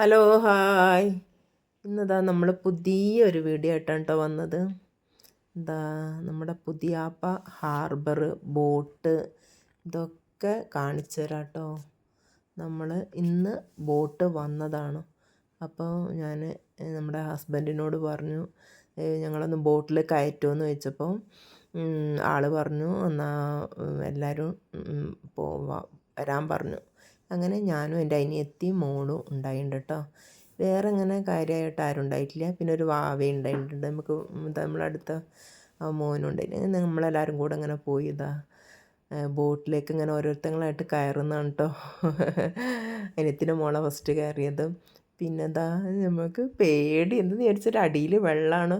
Hello hi. ഇന്നിതാ നമ്മൾ പുതിയൊരു വീഡിയോ ആയിട്ടാണ് കേട്ടോ വന്നത്. എന്താ നമ്മുടെ പുതിയാപ്പ ഹാർബർ ബോട്ട് ഇതൊക്കെ കാണിച്ചു തരാം കേട്ടോ. നമ്മൾ ഇന്ന് ബോട്ട് വന്നതാണ്. അപ്പോൾ ഞാൻ നമ്മുടെ ഹസ്ബൻഡിനോട് പറഞ്ഞു ഞങ്ങളൊന്ന് ബോട്ടിൽ കയറ്റുമെന്ന് ചോദിച്ചപ്പോൾ ആൾ പറഞ്ഞു എന്നാൽ എല്ലാവരും വരാൻ പറഞ്ഞു. അങ്ങനെ ഞാനും എൻ്റെ അനിയത്തിയും മോളും ഉണ്ടായിട്ടുണ്ട് കേട്ടോ. വേറെ അങ്ങനെ കാര്യമായിട്ട് ആരും ഉണ്ടായിട്ടില്ല. പിന്നെ ഒരു വാവ ഉണ്ടായിട്ടുണ്ട്. നമ്മളടുത്ത മോനുണ്ടായില്ല. നമ്മളെല്ലാവരും കൂടെ അങ്ങനെ പോയി ബോട്ടിലേക്ക് ഇങ്ങനെ ഓരോരുത്തങ്ങളായിട്ട് കയറുന്നതാണ് കേട്ടോ. അനിയത്തിൻ്റെ മോളെ ഫസ്റ്റ് കയറിയത്. പിന്നെ നമുക്ക് പേടി എന്തെന്ന് വിചാരിച്ചിട്ട് അടിയിൽ വെള്ളമാണ്.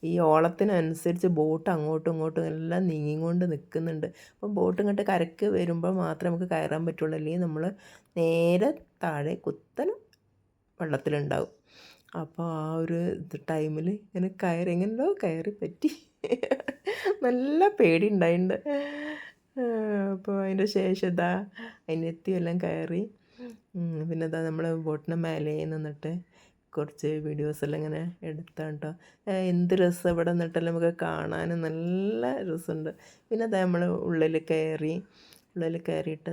ഈ ഓളത്തിനനുസരിച്ച് ബോട്ട് അങ്ങോട്ടും ഇങ്ങോട്ടും എല്ലാം നീങ്ങിക്കൊണ്ട് നിൽക്കുന്നുണ്ട്. അപ്പം ബോട്ട് ഇങ്ങോട്ട് കരക്ക് വരുമ്പോൾ മാത്രമേ നമുക്ക് കയറാൻ പറ്റുള്ളൂ. അല്ലെങ്കിൽ നമ്മൾ നേരെ താഴെ കുത്തനെ വെള്ളത്തിലുണ്ടാവും. അപ്പോൾ ആ ഒരു ടൈമിൽ ഇങ്ങനെ എങ്ങനെയോ കയറി പറ്റി. നല്ല പേടി ഉണ്ടായിട്ടുണ്ട്. അപ്പോൾ അതിൻ്റെ ശേഷം അനിയത്തി എല്ലാം കയറി. പിന്നെ നമ്മൾ ബോട്ടിൻ്റെ മേലെ നിന്നിട്ട് കുറച്ച് വീഡിയോസെല്ലാം ഇങ്ങനെ എടുത്താണ് കേട്ടോ. എന്ത് രസം ഇവിടെ നിന്നിട്ടെല്ലാം നമുക്ക് കാണാൻ നല്ല രസമുണ്ട്. പിന്നെ നമ്മൾ ഉള്ളിൽ കയറിയിട്ട്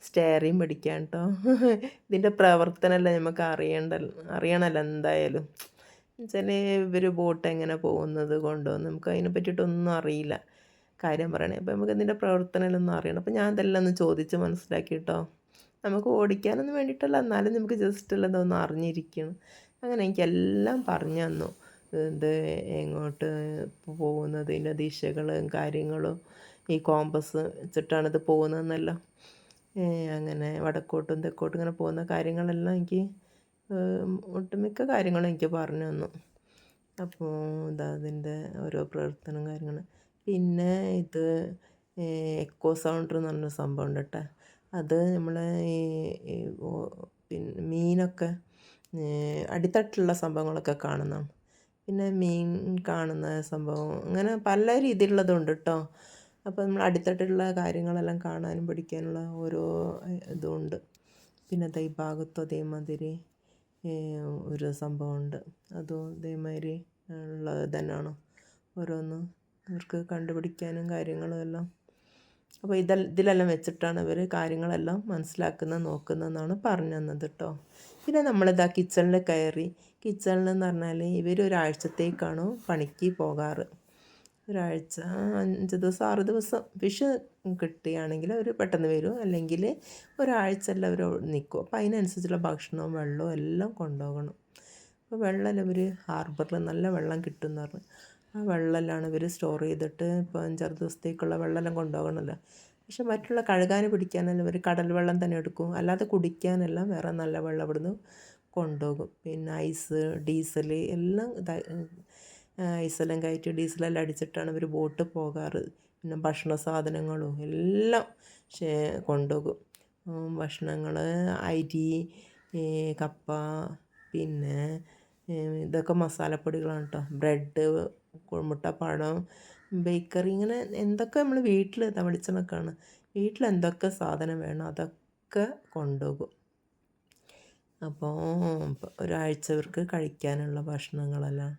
സ്റ്റെയറിങ് പഠിക്കാം കേട്ടോ. ഇതിൻ്റെ പ്രവർത്തനമല്ല നമുക്ക് അറിയണമല്ലോ എന്തായാലും. എന്നുവെച്ചാൽ ഇവർ ബോട്ട് എങ്ങനെ പോകുന്നത് നമുക്ക് അതിനെ പറ്റിയിട്ടൊന്നും അറിയില്ല, കാര്യം പറയണേ. അപ്പോൾ നമുക്ക് ഇതിൻ്റെ പ്രവർത്തനമൊന്നും അറിയണം. അപ്പോൾ ഞാൻ ഇതെല്ലാം ഒന്ന് ചോദിച്ച് മനസ്സിലാക്കി കേട്ടോ. നമുക്ക് ഓടിക്കാനൊന്നും വേണ്ടിയിട്ടല്ല, എന്നാലും നമുക്ക് ജസ്റ്റ് എല്ലാം ഇതൊന്ന് അറിഞ്ഞിരിക്കണം. അങ്ങനെ എനിക്കെല്ലാം പറഞ്ഞു തന്നു. എങ്ങോട്ട് പോകുന്നതിൻ്റെ ദിശകളും കാര്യങ്ങളും ഈ കോമ്പസ് വെച്ചിട്ടാണിത് പോകുന്നതെന്നെല്ലാം. അങ്ങനെ വടക്കോട്ടും തെക്കോട്ടും ഇങ്ങനെ പോകുന്ന കാര്യങ്ങളെല്ലാം എനിക്ക് ഒട്ടുമിക്ക കാര്യങ്ങളും എനിക്ക് പറഞ്ഞു തന്നു. അപ്പോൾ അതിൻ്റെ ഓരോ പ്രവർത്തനം കാര്യങ്ങൾ. പിന്നെ എക്കോ സൗണ്ടർ എന്ന് പറഞ്ഞൊരു സംഭവം ഉണ്ട് കേട്ടോ. അത് നമ്മൾ പിന്നെ മീനൊക്കെ അടിത്തട്ടിലുള്ള സംഭവങ്ങളൊക്കെ കാണുന്നതാണ്. പിന്നെ മീൻ കാണുന്ന സംഭവം അങ്ങനെ പല രീതിയിലുള്ളതുണ്ട് കേട്ടോ. അപ്പോൾ നമ്മൾ അടിത്തട്ടിലുള്ള കാര്യങ്ങളെല്ലാം കാണാനും പഠിക്കാനുള്ള ഓരോ ഇതുമുണ്ട്. പിന്നെ ഈ ഭാഗത്തും അതേമാതിരി ഒരു സംഭവമുണ്ട്. അതും അതേമാതിരി ഉള്ളത് തന്നെയാണ്. ഓരോന്ന് അവർക്ക് കണ്ടുപിടിക്കാനും കാര്യങ്ങളും എല്ലാം. അപ്പോൾ ഇതിലെല്ലാം വെച്ചിട്ടാണ് ഇവർ കാര്യങ്ങളെല്ലാം നോക്കുന്നതെന്നാണ് പറഞ്ഞു തന്നത് കേട്ടോ. പിന്നെ കിച്ചണിൽ കയറി. കിച്ചണിലെന്ന് പറഞ്ഞാൽ ഇവർ ഒരാഴ്ചത്തേക്കാണ് പണിക്ക് പോകാറ്. ഒരാഴ്ച 5 ദിവസം 6 ദിവസം ഫിഷ് കിട്ടുകയാണെങ്കിൽ അവർ പെട്ടെന്ന് വരും, അല്ലെങ്കിൽ ഒരാഴ്ചയെല്ലാം അവർ നിൽക്കും. അപ്പോൾ അതിനനുസരിച്ചുള്ള ഭക്ഷണവും വെള്ളവും എല്ലാം കൊണ്ടുപോകണം. അപ്പോൾ വെള്ളമെല്ലാം ഇവർ ഹാർബറിൽ നല്ല വെള്ളം കിട്ടുമെന്ന് പറഞ്ഞു. ആ വെള്ളമെല്ലാം ഇവർ സ്റ്റോർ ചെയ്തിട്ട് ഇപ്പോൾ 5-6 ദിവസത്തേക്കുള്ള വെള്ളമെല്ലാം കൊണ്ടുപോകണമല്ലോ. പക്ഷെ മറ്റുള്ള കഴുകാൻ പിടിക്കാനെല്ലാം ഇവർ കടൽ വെള്ളം തന്നെ എടുക്കും. അല്ലാതെ കുടിക്കാനെല്ലാം വേറെ നല്ല വെള്ളം ഇവിടുന്ന് കൊണ്ടുപോകും. പിന്നെ ഐസ്, ഡീസൽ എല്ലാം ഐസെല്ലാം കയറ്റി ഡീസലെല്ലാം അടിച്ചിട്ടാണ് ഇവർ ബോട്ട് പോകാറ്. പിന്നെ ഭക്ഷണ സാധനങ്ങളും എല്ലാം കൊണ്ടുപോകും. ഭക്ഷണങ്ങൾ അരി, കപ്പ, പിന്നെ ഇതൊക്കെ മസാലപ്പൊടികളാണ് കേട്ടോ. ബ്രെഡ്, മുട്ട, പഴം, ബേക്കറി, ഇങ്ങനെ എന്തൊക്കെ നമ്മൾ വീട്ടിൽ വെളിച്ചെണ്ണക്കാണ് വീട്ടിലെന്തൊക്കെ സാധനം വേണം അതൊക്കെ കൊണ്ടുപോകും. അപ്പോൾ ഒരാഴ്ച ഇവർക്ക് കഴിക്കാനുള്ള ഭക്ഷണങ്ങളെല്ലാം.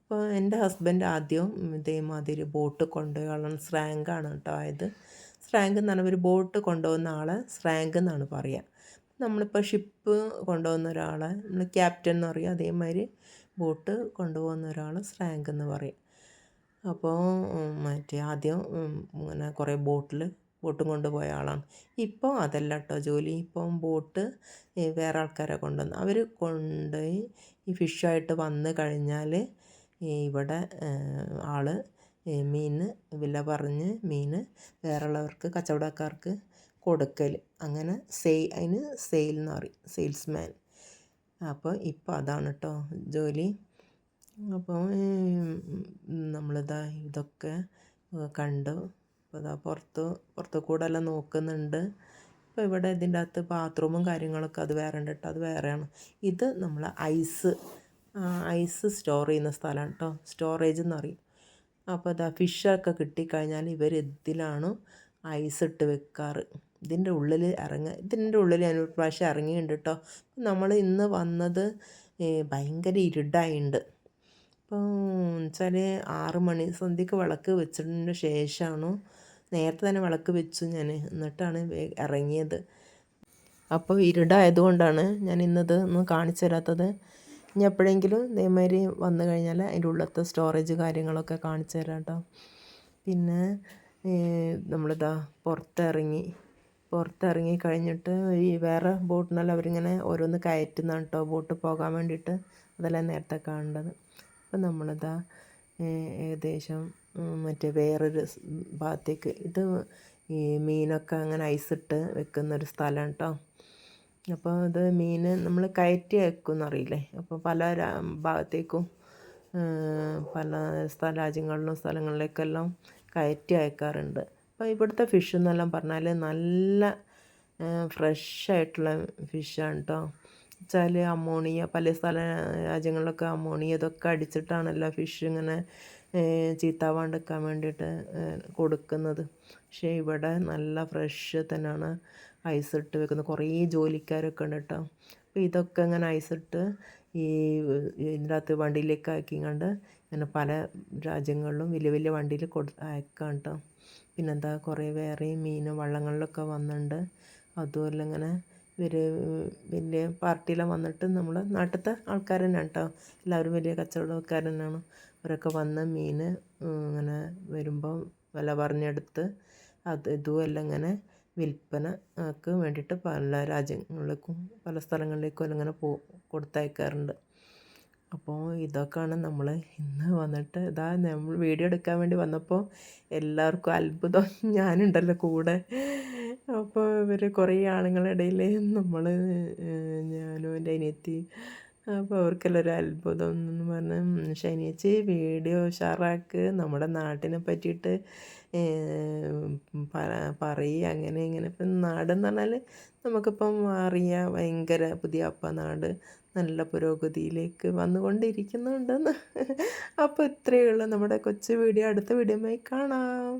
അപ്പോൾ എൻ്റെ ഹസ്ബൻഡ് ആദ്യം ഇതേമാതിരി ബോട്ട് കൊണ്ടുപോയി സ്രാങ്കാണ് കേട്ടോ ആയത്. സ്രാങ്ക് എന്ന് പറഞ്ഞാൽ ഒരു ബോട്ട് കൊണ്ടുപോകുന്ന ആളെ സ്രാങ്ക് എന്നാണ് പറയുക. നമ്മളിപ്പോൾ ഷിപ്പ് കൊണ്ടുപോകുന്ന ഒരാളെ നമ്മൾ ക്യാപ്റ്റൻ എന്ന് പറയും. അതേമാതിരി ബോട്ട് കൊണ്ടുപോകുന്ന ഒരാൾ സ്രാങ്ക് എന്ന് പറയും. അപ്പോൾ ആദ്യം ഇങ്ങനെ കുറേ ബോട്ടും കൊണ്ടുപോയ ആളാണ്. ഇപ്പോൾ അതല്ല കേട്ടോ ജോലി. ഇപ്പം ബോട്ട് വേറെ ആൾക്കാരെ കൊണ്ടുവന്ന് അവർ കൊണ്ടുപോയി ഈ ഫിഷായിട്ട് വന്ന് കഴിഞ്ഞാൽ ഇവിടെ ആൾ മീൻ വില പറഞ്ഞ് മീൻ വേറെയുള്ളവർക്ക് കച്ചവടക്കാർക്ക് കൊടുക്കൽ, അങ്ങനെ അതിന് സെയിൽ എന്ന് പറയും, സെയിൽസ്മാൻ. അപ്പോൾ ഇപ്പോൾ അതാണ് കേട്ടോ ജോലി. അപ്പോൾ ഇതൊക്കെ കണ്ടു. അപ്പോൾ പുറത്ത് കൂടെ എല്ലാം നോക്കുന്നുണ്ട്. ഇപ്പോൾ ഇവിടെ ഇതിൻ്റെ അകത്ത് ബാത്റൂമും കാര്യങ്ങളൊക്കെ അത് വേറെ ഉണ്ട് കേട്ടോ. അത് വേറെയാണ്. ഇത് നമ്മൾ ഐസ് സ്റ്റോർ ചെയ്യുന്ന സ്ഥലമാണ് കേട്ടോ. സ്റ്റോറേജ് എന്ന് പറയും. അപ്പോൾ ഫിഷൊക്കെ കിട്ടിക്കഴിഞ്ഞാൽ ഇവർ ഇതിലാണ് ഐസ് ഇട്ട് വെക്കാറ്. ഇതിൻ്റെ ഉള്ളിൽ ഇതിൻ്റെ ഉള്ളിൽ ഞാനൊരു പ്രാവശ്യം ഇറങ്ങിയിട്ടുണ്ട് കേട്ടോ. നമ്മൾ ഇന്ന് വന്നത് ഭയങ്കര ഇരുടായിട്ടുണ്ട്. അപ്പോൾ വെച്ചാൽ 6 മണി സന്ധ്യക്ക് വിളക്ക് വെച്ചതിന് ശേഷമാണ്, നേരത്തെ തന്നെ വിളക്ക് വെച്ചു ഞാൻ, എന്നിട്ടാണ് ഇറങ്ങിയത്. അപ്പോൾ ഇരുടായതുകൊണ്ടാണ് ഞാൻ ഇന്നത് ഒന്നും കാണിച്ചു തരാത്തത്. ഇനി എപ്പോഴെങ്കിലും ഇതേമാതിരി വന്നു കഴിഞ്ഞാൽ അതിൻ്റെ ഉള്ളിലത്തെ സ്റ്റോറേജ് കാര്യങ്ങളൊക്കെ കാണിച്ചു തരാം കേട്ടോ. പിന്നെ നമ്മളിതാ പുറത്തിറങ്ങി കഴിഞ്ഞിട്ട് ഈ വേറെ ബോട്ടിനെല്ലാം അവരിങ്ങനെ ഓരോന്ന് കയറ്റുന്നതാണ് കേട്ടോ, ബോട്ട് പോകാൻ വേണ്ടിയിട്ട്. അതെല്ലാം നേരത്തെ കാണേണ്ടത്. അപ്പം നമ്മളിതാ ഏകദേശം മറ്റേ വേറൊരു ഭാഗത്തേക്ക്, ഇത് ഈ മീനൊക്കെ അങ്ങനെ ഐസിട്ട് വെക്കുന്നൊരു സ്ഥലമാണ് കേട്ടോ. അപ്പോൾ ഇത് മീൻ നമ്മൾ കയറ്റി വെക്കുമെന്നറിയില്ലേ, അപ്പോൾ പല ഭാഗത്തേക്കും പല രാജ്യങ്ങളിലും സ്ഥലങ്ങളിലേക്കെല്ലാം കയറ്റി അയക്കാറുണ്ട്. അപ്പോൾ ഇവിടുത്തെ ഫിഷ് എന്നെല്ലാം പറഞ്ഞാൽ നല്ല ഫ്രഷായിട്ടുള്ള ഫിഷാണ് കേട്ടോ. വെച്ചാൽ അമോണിയ, പല രാജ്യങ്ങളിലൊക്കെ അമോണിയ ഇതൊക്കെ അടിച്ചിട്ടാണല്ലോ ഫിഷ് ഇങ്ങനെ ചീത്താവാണ്ടിരിക്കാൻ വേണ്ടിയിട്ട് കൊടുക്കുന്നത്. പക്ഷേ ഇവിടെ നല്ല ഫ്രഷ് തന്നെയാണ് ഐസിട്ട് വെക്കുന്നത്. കുറേ ജോലിക്കാരൊക്കെ ഉണ്ട് കേട്ടോ. അപ്പോൾ ഇതൊക്കെ ഇങ്ങനെ ഐസിട്ട് ഇതിൻ്റെ അകത്ത് വണ്ടിയിലേക്ക് ആക്കിക്കൊണ്ട് ഇങ്ങനെ പല രാജ്യങ്ങളിലും വലിയ വലിയ വണ്ടിയിൽ അയക്കാം കേട്ടോ. പിന്നെന്താ, കുറേ വേറെ മീൻ വള്ളങ്ങളിലൊക്കെ വന്നിട്ടുണ്ട്. അതുമല്ല ഇങ്ങനെ വലിയ പാർട്ടിയിലാണ് വന്നിട്ട് നമ്മുടെ നാട്ടിലത്തെ ആൾക്കാർ തന്നെയാണ് കേട്ടോ. എല്ലാവരും വലിയ കച്ചവടക്കാർ തന്നെയാണ്. അവരൊക്കെ വന്ന മീൻ ഇങ്ങനെ വരുമ്പോൾ വില പറഞ്ഞെടുത്ത് ഇതുമെല്ലാം ഇങ്ങനെ വിൽപ്പനക്ക് വേണ്ടിയിട്ട് പല രാജ്യങ്ങളിലേക്കും പല സ്ഥലങ്ങളിലേക്കും ഇങ്ങനെ കൊടുത്തയക്കാറുണ്ട്. അപ്പോൾ ഇതൊക്കെയാണ് നമ്മൾ ഇന്ന് വന്നിട്ട് നമ്മൾ വീഡിയോ എടുക്കാൻ വേണ്ടി വന്നപ്പോൾ എല്ലാവർക്കും അത്ഭുതം, ഞാനുണ്ടല്ലോ കൂടെ. അപ്പോൾ ഇവർ കുറേ ആളുകളുടെ ഇടയിൽ ഞാനും എൻ്റെ അനിയത്തി, അപ്പോൾ അവർക്കെല്ലാം ഒരു അത്ഭുതം എന്ന് പറഞ്ഞാൽ, ഷൈനിയേച്ചി വീഡിയോ ഉഷാറാക്ക്, നമ്മുടെ നാട്ടിനെ പറ്റിയിട്ട് പറയുക, അങ്ങനെ ഇങ്ങനെ. ഇപ്പം നാടെന്ന് പറഞ്ഞാൽ നമുക്കിപ്പം അറിയാം, ഭയങ്കര പുതിയ നാട് നല്ല പുരോഗതിയിലേക്ക് വന്നുകൊണ്ടിരിക്കുന്നുണ്ടെന്ന്. അപ്പോൾ ഇത്രയേ ഉള്ളൂ നമ്മുടെ കൊച്ചു വീഡിയോ. അടുത്ത വീഡിയോയുമായി കാണാം.